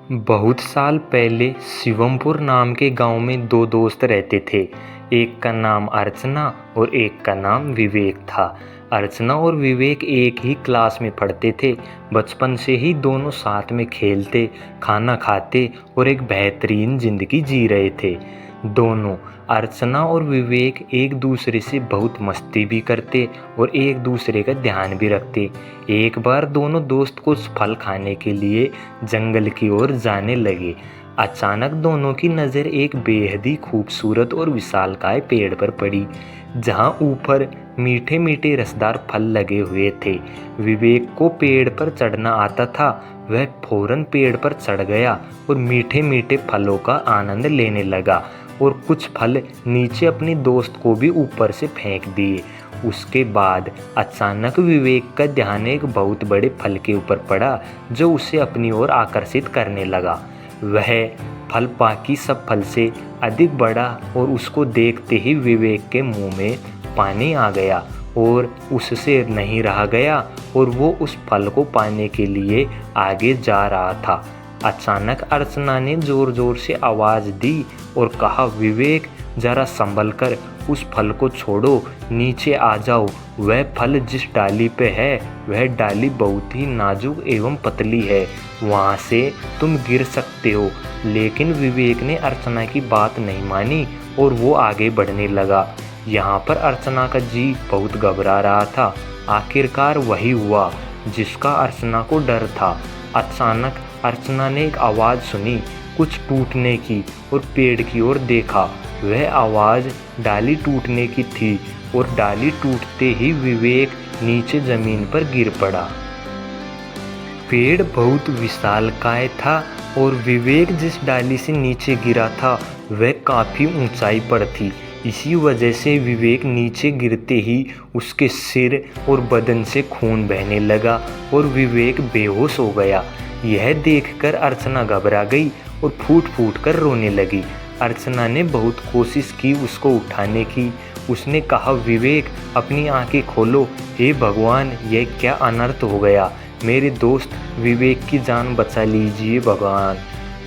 बहुत साल पहले शिवमपुर नाम के गांव में दो दोस्त रहते थे। एक का नाम अर्चना और एक का नाम विवेक था। अर्चना और विवेक एक ही क्लास में पढ़ते थे। बचपन से ही दोनों साथ में खेलते, खाना खाते और एक बेहतरीन जिंदगी जी रहे थे। दोनों अर्चना और विवेक एक दूसरे से बहुत मस्ती भी करते और एक दूसरे का ध्यान भी रखते। एक बार दोनों दोस्त कुछ फल खाने के लिए जंगल की ओर जाने लगे। अचानक दोनों की नज़र एक बेहद ही खूबसूरत और विशालकाय पेड़ पर पड़ी, जहां ऊपर मीठे मीठे रसदार फल लगे हुए थे। विवेक को पेड़ पर चढ़ना आता था। वह फौरन पेड़ पर चढ़ गया और मीठे मीठे फलों का आनंद लेने लगा और कुछ फल नीचे अपने दोस्त को भी ऊपर से फेंक दिए। उसके बाद अचानक विवेक का ध्यान एक बहुत बड़े फल के ऊपर पड़ा, जो उसे अपनी ओर आकर्षित करने लगा। वह फल बाकी सब फल से अधिक बड़ा और उसको देखते ही विवेक के मुंह में पानी आ गया और उससे नहीं रहा गया और वो उस फल को पाने के लिए आगे जा रहा था। अचानक अर्चना ने जोर जोर से आवाज़ दी और कहा, विवेक जरा संभल कर, उस फल को छोड़ो, नीचे आ जाओ। वह फल जिस डाली पे है वह डाली बहुत ही नाजुक एवं पतली है, वहाँ से तुम गिर सकते हो। लेकिन विवेक ने अर्चना की बात नहीं मानी और वो आगे बढ़ने लगा। यहाँ पर अर्चना का जी बहुत घबरा रहा था। आखिरकार वही हुआ जिसका अर्चना को डर था। अचानक अर्चना ने एक आवाज़ सुनी, कुछ टूटने की, और पेड़ की ओर देखा। वह आवाज़ डाली टूटने की थी और डाली टूटते ही विवेक नीचे ज़मीन पर गिर पड़ा। पेड़ बहुत विशालकाय था और विवेक जिस डाली से नीचे गिरा था वह काफ़ी ऊंचाई पर थी। इसी वजह से विवेक नीचे गिरते ही उसके सिर और बदन से खून बहने लगा और विवेक बेहोश हो गया। यह देखकर अर्चना घबरा गई और फूट फूट कर रोने लगी। अर्चना ने बहुत कोशिश की उसको उठाने की। उसने कहा, विवेक अपनी आंखें खोलो, हे भगवान यह क्या अनर्थ हो गया। मेरे दोस्त विवेक की जान बचा लीजिए भगवान।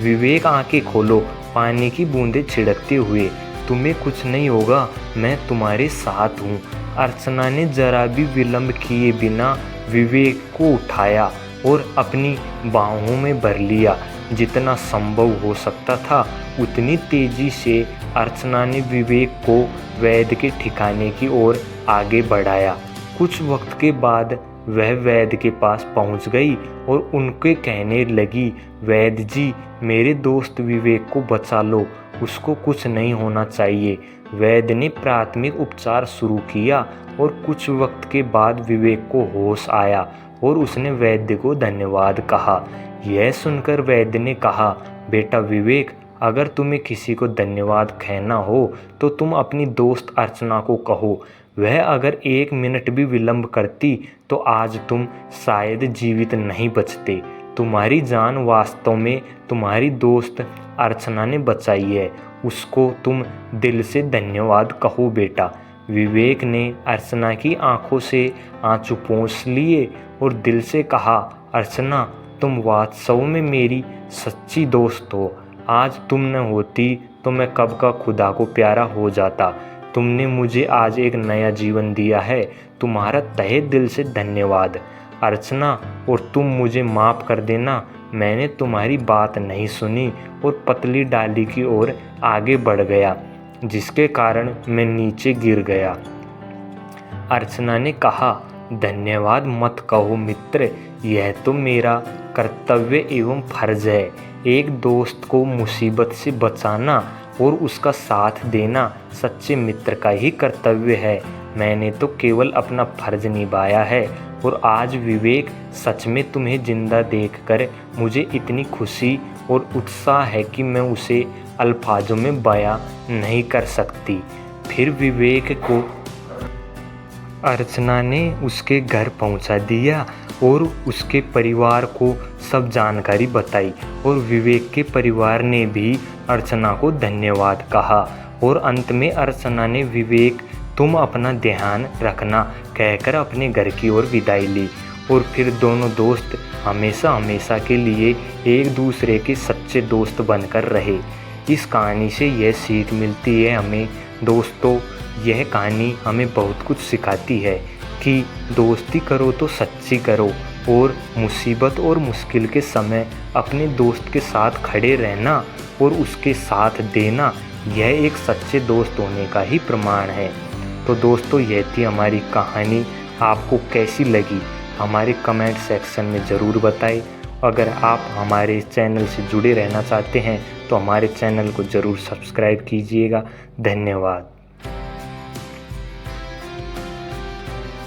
विवेक आंखें खोलो, पानी की बूंदें छिड़कते हुए, तुम्हें कुछ नहीं होगा, मैं तुम्हारे साथ हूँ। अर्चना ने जरा भी विलंब किए बिना विवेक को उठाया और अपनी बाहों में भर लिया। जितना संभव हो सकता था उतनी तेजी से अर्चना ने विवेक को वैद्य के ठिकाने की ओर आगे बढ़ाया। कुछ वक्त के बाद वह वैद्य के पास पहुंच गई और उनके कहने लगी, वैद्य जी मेरे दोस्त विवेक को बचा लो, उसको कुछ नहीं होना चाहिए। वैद्य ने प्राथमिक उपचार शुरू किया और कुछ वक्त के बाद विवेक को होश आया और उसने वैद्य को धन्यवाद कहा। यह सुनकर वैद्य ने कहा, बेटा विवेक, अगर तुम्हें किसी को धन्यवाद कहना हो तो तुम अपनी दोस्त अर्चना को कहो। वह अगर 1 मिनट भी विलंब करती तो आज तुम शायद जीवित नहीं बचते। तुम्हारी जान वास्तव में तुम्हारी दोस्त अर्चना ने बचाई है, उसको तुम दिल से धन्यवाद कहो बेटा। विवेक ने अर्चना की आंखों से आंसू पोंछ लिए और दिल से कहा, अर्चना तुम वास्तव में मेरी सच्ची दोस्त हो। आज तुम न होती तो मैं कब का खुदा को प्यारा हो जाता। तुमने मुझे आज एक नया जीवन दिया है, तुम्हारा तहे दिल से धन्यवाद अर्चना। और तुम मुझे माफ़ कर देना, मैंने तुम्हारी बात नहीं सुनी और पतली डाली की ओर आगे बढ़ गया, जिसके कारण मैं नीचे गिर गया। अर्चना ने कहा, धन्यवाद मत कहो मित्र, यह तो मेरा कर्तव्य एवं फर्ज है। एक दोस्त को मुसीबत से बचाना और उसका साथ देना सच्चे मित्र का ही कर्तव्य है। मैंने तो केवल अपना फर्ज निभाया है और आज विवेक, सच में तुम्हें जिंदा देखकर मुझे इतनी खुशी और उत्साह है कि मैं उसे अल्फाजों में बयां नहीं कर सकती। फिर विवेक को अर्चना ने उसके घर पहुंचा दिया और उसके परिवार को सब जानकारी बताई और विवेक के परिवार ने भी अर्चना को धन्यवाद कहा। और अंत में अर्चना ने विवेक तुम अपना ध्यान रखना कहकर अपने घर की ओर विदाई ली और फिर दोनों दोस्त हमेशा हमेशा के लिए एक दूसरे के सच्चे दोस्त बनकर रहे। इस कहानी से यह सीख मिलती है हमें दोस्तों, यह कहानी हमें बहुत कुछ सिखाती है कि दोस्ती करो तो सच्ची करो और मुसीबत और मुश्किल के समय अपने दोस्त के साथ खड़े रहना और उसके साथ देना, यह एक सच्चे दोस्त होने का ही प्रमाण है। तो दोस्तों, यह थी हमारी कहानी। आपको कैसी लगी हमारे कमेंट सेक्शन में ज़रूर बताएं। अगर आप हमारे चैनल से जुड़े रहना चाहते हैं तो हमारे चैनल को ज़रूर सब्सक्राइब कीजिएगा। धन्यवाद।